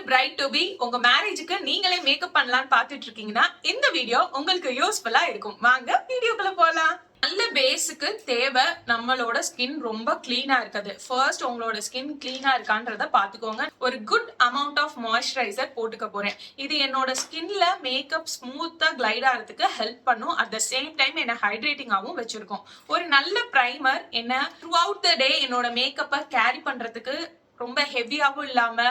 Bright to be உங்க மேரேஜுக்கு நீங்களே மேக்கப் பண்ணலாம்னு பாத்துட்டு இருக்கீங்கன்னா இந்த வீடியோ உங்களுக்கு யூஸ்ஃபுல்லா இருக்கும். வாங்க வீடியோக்குள்ள போலாம். நல்ல பேஸுக்கு தேவை நம்மளோட ஸ்கின் ரொம்ப கிளீனா இருக்குது. ஃபர்ஸ்ட் உங்களோட ஸ்கின் கிளீனா இருக்கான்றத பாத்துக்கோங்க. ஒரு குட் அமௌண்ட் ஆஃப் மாய்ஸ்சரைசர் போட்டுக்க போறேன். இது என்னோட ஸ்கின்ல மேக்கப் ஸ்மூத்தா கிளைட் ஆகிறதுக்கு ஹெல்ப் பண்ணும். அட் த சேம் டைம் என்ன ஹைட்ரேட்டிங்காவும் வச்சிருக்கோம். ஒரு நல்ல பிரைமர் என்ன த்ரூ அவுட் த டே என்னோட மேக்கப்பை கேரி பண்றதுக்கு ரொம்ப ஹெவியாவும் இல்லாம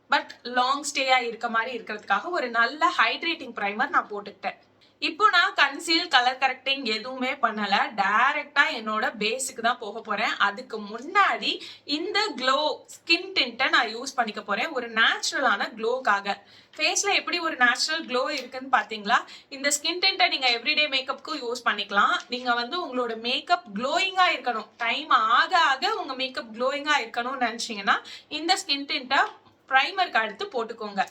பட் லாங் ஸ்டேயா இருக்க மாதிரி இருக்கிறதுக்காக ஒரு நல்ல ஹைட்ரேட்டிங் பிரைமர் நான் போட்டுக்கிட்டேன். இப்போ நான் கன்சீல் கலர் கரெக்டிங் எதுவுமே பண்ணல, டைரக்டா என்னோட பேஸுக்கு தான் போக போறேன். அதுக்கு முன்னாடி இந்த க்ளோ ஸ்கின் டிண்ட்டை நான் யூஸ் பண்ணிக்க போறேன் ஒரு நேச்சுரலான க்ளோக்காக. ஃபேஸ்ல எப்படி ஒரு நேச்சுரல் க்ளோ இருக்குன்னு பாத்தீங்களா? இந்த ஸ்கின் டிண்ட்டை நீங்க எவ்ரிடே மேக்கப்புக்கும் யூஸ் பண்ணிக்கலாம். நீங்க உங்களோட மேக்கப் க்ளோயிங்கா இருக்கணும், டைம் ஆக ஆக உங்க மேக்கப் க்ளோயிங்கா இருக்கணும்னு நினைச்சீங்கன்னா இந்த ஸ்கின் டிண்ட்டை பிரைமருக்கு அடுத்து போட்டுக்கோங்க.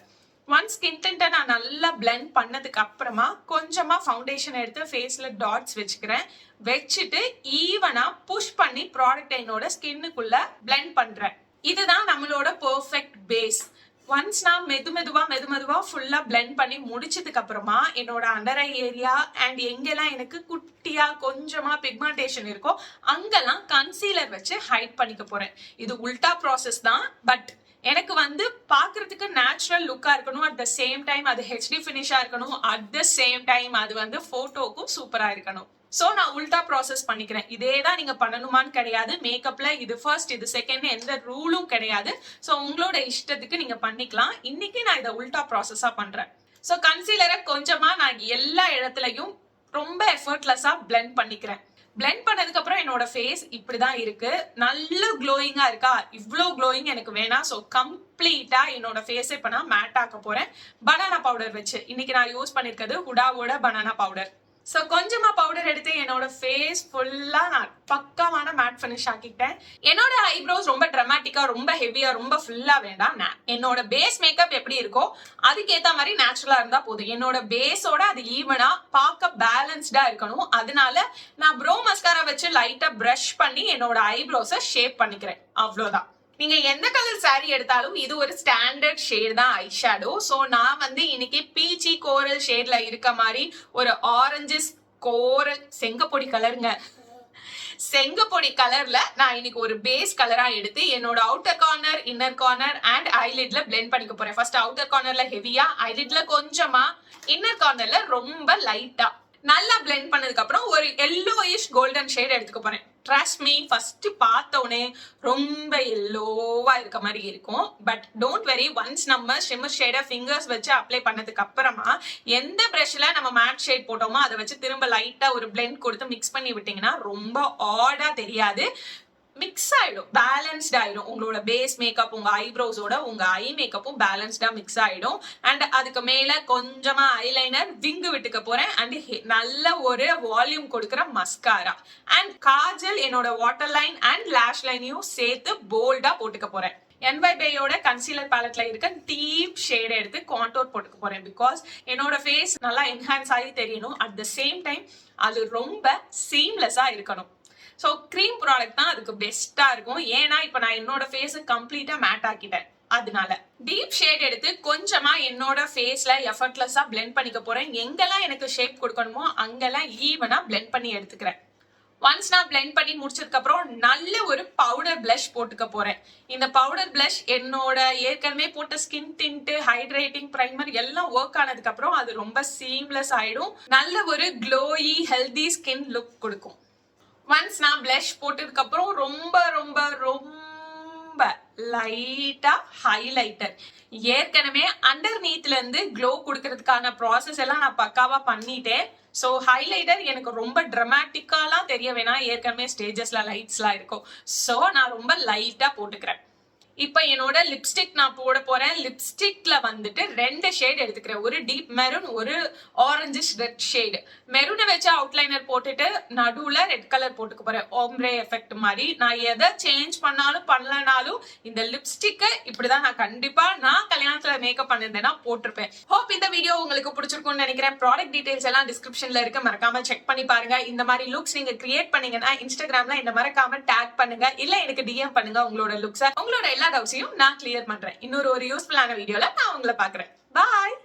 ஒன் ஸ்கின் டிண்ட்டை நான் நல்லா பிளெண்ட் பண்ணதுக்கு அப்புறமா கொஞ்சமா ஃபவுண்டேஷன் எடுத்து ஃபேஸ்ல டாட்ஸ் வச்சுக்கிறேன். வச்சுட்டு ஈவனா புஷ் பண்ணி ப்ராடக்ட் என்னோட ஸ்கின்னுக்குள்ள பிளெண்ட் பண்றேன். இதுதான் நம்மளோட பெர்ஃபெக்ட் பேஸ். ஒன்ஸ் நான் மெதுமெதுவா ஃபுல்லா பிளெண்ட் பண்ணி முடிச்சதுக்கு அப்புறமா என்னோட அண்டர் ஐ ஏரியா அண்ட் எங்கெல்லாம் எனக்கு குட்டியா கொஞ்சமா பிக்மெண்டேஷன் இருக்கோ அங்கெல்லாம் கன்சீலர் வச்சு ஹைட் பண்ணிக்க போறேன். இது உல்டா ப்ராசஸ் தான், பட் எனக்கு பாக்குறதுக்கு நேச்சுரல் லுக்கா இருக்கணும். அட் த சேம் டைம் அது ஹெச்டி ஃபினிஷா இருக்கணும். அட் த சேம் டைம் அது போட்டோக்கும் சூப்பரா இருக்கணும். சோ நான் உல்டா ப்ராசஸ் பண்ணிக்கிறேன். இதே தான் நீங்க பண்ணணுமான்னு கிடையாது. மேக்கப்ல இது ஃபர்ஸ்ட் இது செகண்ட் எந்த ரூலும் கிடையாது. சோ உங்களோட இஷ்டத்துக்கு நீங்க பண்ணிக்கலாம். இன்னைக்கு நான் இதை உல்டா ப்ராசஸா பண்றேன். சோ கன்சீலரை கொஞ்சமா நான் எல்லா இடத்துலயும் ரொம்ப எஃபர்ட்லெஸ்ஸா பிளெண்ட் பண்ணிக்கிறேன். பிளெண்ட் பண்ணதுக்கு அப்புறம் என்னோட ஃபேஸ் இப்படிதான் இருக்கு. நல்ல க்ளோயிங்கா இருக்கா? இவ்வளோ க்ளோயிங் எனக்கு வேணாம். ஸோ கம்ப்ளீட்டா என்னோட ஃபேஸ் இப்ப நான் மேட் ஆக்க போறேன் பனானா பவுடர் வச்சு. இன்னைக்கு நான் யூஸ் பண்ணிருக்கிறது ஹுடாவோட பனானா பவுடர். ஸோ கொஞ்சமா பவுடர் எடுத்து என்னோட ஃபேஸ் ஃபுல்லா நான் பக்காவான மேட் ஃபினிஷ் ஆக்கிட்டேன். என்னோட ஐப்ரோஸ் ரொம்ப ட்ராமாட்டிக்கா ரொம்ப ஹெவியா ரொம்ப ஃபுல்லா வேண்டாம். என்னோட பேஸ் மேக்கப் எப்படி இருக்கோ அதுக்கேத்த மாதிரி நேச்சுரலா இருந்தா போதும். என்னோட பேஸோட அது ஈவனா பார்க்க பேலன்ஸ்டா இருக்கணும். அதனால நான் ப்ரோ மஸ்காரா வச்சு லைட்டா பிரஷ் பண்ணி என்னோட ஐப்ரோஸை ஷேப் பண்ணிக்கிறேன். அவ்வளவுதான். நீங்க எந்த கலர் சாரி எடுத்தாலும் இது ஒரு ஸ்டாண்டர்ட் ஷேட் தான் ஐ ஷேடோ. ஸோ நான் இன்னைக்கு பீச்சி கோரல் ஷேட்ல இருக்க மாதிரி ஒரு ஆரஞ்சு கோரல் செங்கப்பொடி கலருங்க, செங்கப்பொடி கலர்ல நான் இன்னைக்கு ஒரு பேஸ் கலரா எடுத்து என்னோட outer corner inner corner and ஐலிட்ல பிளெண்ட் பண்ணிக்க போறேன். ஃபர்ஸ்ட் அவுட்டர் கார்னர்ல ஹெவியா, ஐலிட்ல கொஞ்சமா, இன்னர் கார்னர்ல ரொம்ப லைட்டா நல்லா பிளெண்ட் பண்ணதுக்கு அப்புறம் ஒரு எல்லோயிஷ் கோல்டன் ஷேட் எடுத்துக்க போறேன். ட்ரஸ்ட் மீ, ஃபர்ஸ்ட் பார்த்தோன்னே ரொம்ப எல்லோவா இருக்க மாதிரி இருக்கும். பட் டோன்ட் வெரி, ஒன்ஸ் நம்ம ஷிம்மர் ஷேடை ஃபிங்கர்ஸ் வச்சு அப்ளை பண்ணதுக்கு அப்புறமா எந்த ப்ரஷ்ல நம்ம மேட் ஷேட் போட்டோமோ அதை வச்சு திரும்ப லைட்டா ஒரு பிளெண்ட் கொடுத்து மிக்ஸ் பண்ணி விட்டீங்கன்னா ரொம்ப ஆடா தெரியாது, மிக்ஸ் ஆயிடும், பேலன்ஸ்ட் ஆயிடும். உங்களோட பேஸ் மேக்கப் உங்க ஐப்ரோஸோட உங்க ஐ மேக்கப்பும் பேலன்ஸ்டா மிக்ஸ் ஆயிடும். அண்ட் அதுக்கு மேல கொஞ்சமா ஐலைனர் விங்கு விட்டுக்க போறேன். அண்ட் நல்ல ஒரு வால்யூம் கொடுக்குற மஸ்காரா அண்ட் காஜல் என்னோட வாட்டர் லைன் அண்ட் லேஷ் லைனையும் சேர்த்து போல்டா போட்டுக்க போறேன். NYBயோட கன்சீலர் பேலட்ல இருக்க டீப் ஷேட் எடுத்து கான்டோர் போட்டுக்க போறேன். பிகாஸ் என்னோட ஃபேஸ் நல்லா என்ஹான்ஸ் ஆகி தெரியணும். அட் த சேம் டைம் அது ரொம்ப சீம்லெஸ்ஸா இருக்கணும். ஸோ க்ரீம் ப்ராடக்ட் தான் அதுக்கு பெஸ்டா இருக்கும். ஏன்னா இப்ப நான் என்னோட ஃபேஸை கம்ப்ளீட்டா மேட் ஆக்கிட்டேன். அதனால டீப் ஷேட் எடுத்து கொஞ்சமா என்னோட ஃபேஸ்ல எஃபர்ட்லெஸ்ஸா பிளெண்ட் பண்ணிக்க போறேன். எங்கெல்லாம் எனக்கு ஷேப் கொடுக்கணுமோ அங்கெல்லாம் ஈவனா பிளெண்ட் பண்ணி எடுத்துக்கிறேன். ஒன்ஸ் நான் பிளெண்ட் பண்ணி முடிச்சதுக்கு அப்புறம் நல்ல ஒரு பவுடர் பிளஷ் போட்டுக்க போறேன். இந்த பவுடர் பிளஷ் என்னோட ஏற்கனவே போட்ட ஸ்கின் டிண்ட் ஹைட்ரேட்டிங் பிரைமர் எல்லாம் ஒர்க் ஆனதுக்கு அப்புறம் அது ரொம்ப சீம்லெஸ் ஆயிடும். நல்ல ஒரு க்ளோயி ஹெல்தி ஸ்கின் லுக் கொடுக்கும். ஒன்ஸ் நான் பிளஷ் போட்டதுக்கு அப்புறம் ரொம்ப ரொம்ப ரொம்ப லைட்டா ஹைலைட்டர், ஏற்கனவே அண்டர் நீத்ல இருந்து க்ளோ கொடுக்கறதுக்கான ப்ராசஸ் எல்லாம் நான் பக்காவா பண்ணிட்டேன். ஸோ ஹைலைட்டர் எனக்கு ரொம்ப ட்ராமாட்டிக்காலாம் தெரிய வேணாம், ஏற்கனவே ஸ்டேஜஸ்ல லைட்ஸ்லாம் இருக்கும். ஸோ நான் ரொம்ப லைட்டா போட்டுக்கிறேன். இப்ப என்னோட லிப்ஸ்டிக் நான் போட போறேன். லிப்ஸ்டிக்ல ரெண்டு ஷேட் எடுத்துக்கிறேன். ஒரு டீப் மெரூன், ஒரு ஆரஞ்சு ரெட் ஷேடு. மெரூனை வச்சு அவுட்லைனர் போட்டுட்டு நடுவுல ரெட் கலர் போட்டுக்க போறேன், ஓம்ப்ரே எஃபெக்ட் மாதிரி. நான் எதை சேஞ்ச் பண்ணாலும் பண்ணலனாலும் இந்த லிப்ஸ்டிக்கை இப்படிதான் நான் கண்டிப்பா நான் கல்யாணம் நேரத்துல மேக்கப் பண்ணிருந்தேன்னா போட்டிருப்பேன். ஹோப் இந்த வீடியோ உங்களுக்கு பிடிச்சிருக்கும்னு நினைக்கிறேன். ப்ராடக்ட் டீடைல்ஸ் எல்லாம் டிஸ்கிரிப்ஷன்ல இருக்கு, மறக்காம செக் பண்ணி பாருங்க. இந்த மாதிரி லுக்ஸ் நீங்க கிரியேட் பண்ணீங்கன்னா இன்ஸ்டாகிராம்ல இந்த மறக்காம டேக் பண்ணுங்க, இல்ல எனக்கு டிஎம் பண்ணுங்க உங்களோட லுக்ஸை. உங்களோட எல்லா டவுட்ஸையும் நான் கிளியர் பண்றேன். இன்னொரு யூஸ்ஃபுல்லான வீடியோல நான் உங்களை பாக்குறேன். பாய்.